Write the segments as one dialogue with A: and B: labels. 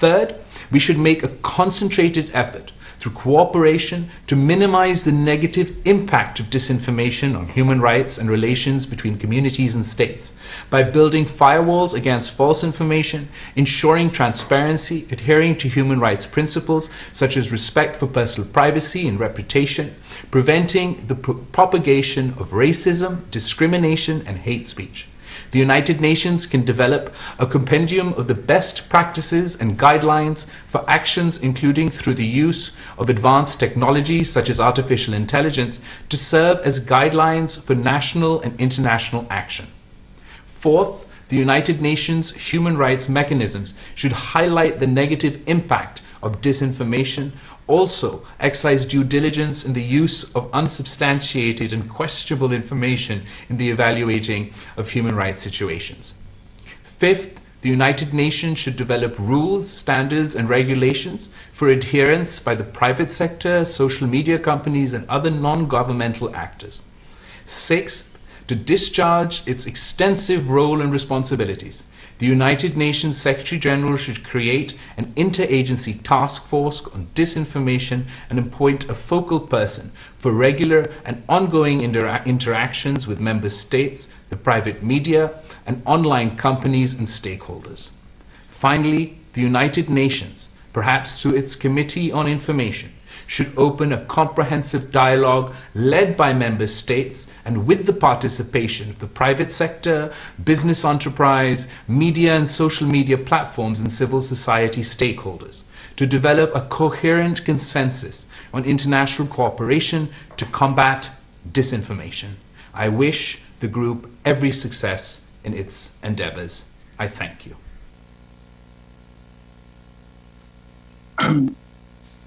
A: Third, we should make a concentrated effort through cooperation to minimize the negative impact of disinformation on human rights and relations between communities and states by building firewalls against false information, ensuring transparency, adhering to human rights principles such as respect for personal privacy and reputation, preventing the propagation of racism, discrimination, and hate speech. The United Nations can develop a compendium of the best practices and guidelines for actions, including through the use of advanced technologies such as artificial intelligence, to serve as guidelines for national and international action. Fourth, the United Nations human rights mechanisms should highlight the negative impact of disinformation, also exercise due diligence in the use of unsubstantiated and questionable information in the evaluating of human rights situations. Fifth, the United Nations should develop rules, standards, and regulations for adherence by the private sector, social media companies, and other non-governmental actors. Sixth, to discharge its extensive role and responsibilities, the United Nations Secretary General should create an interagency task force on disinformation and appoint a focal person for regular and ongoing interactions with member states, the private media, and online companies and stakeholders. Finally, the United Nations, perhaps through its Committee on Information, should open a comprehensive dialogue led by member states and with the participation of the private sector, business enterprise, media and social media platforms, and civil society stakeholders to develop a coherent consensus on international cooperation to combat disinformation. I wish the group every success in its endeavors. I thank you.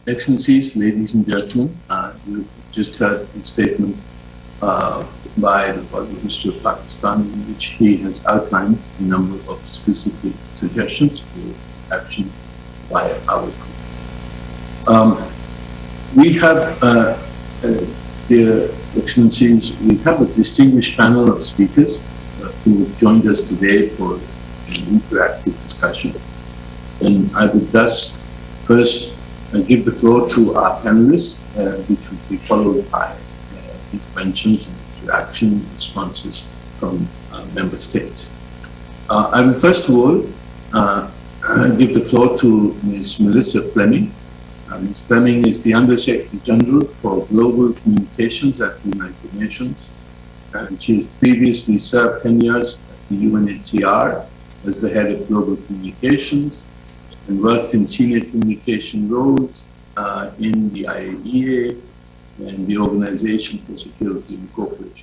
B: Excellencies, ladies and gentlemen, you just heard a statement by the Foreign Minister of Pakistan in which he has outlined a number of specific suggestions for action by our group. We have, dear Excellencies, we have a distinguished panel of speakers who have joined us today for an interactive discussion. And I would thus first give the floor to our panelists, which will be followed by interventions and interaction responses from member states. I will first of all give the floor to Ms. Melissa Fleming. Ms. Fleming is the Under Secretary General for Global Communications at the United Nations, and she has previously served 10 years at the UNHCR as the head of global communications, and worked in senior communication roles in the IAEA and the Organization for Security and Cooperation.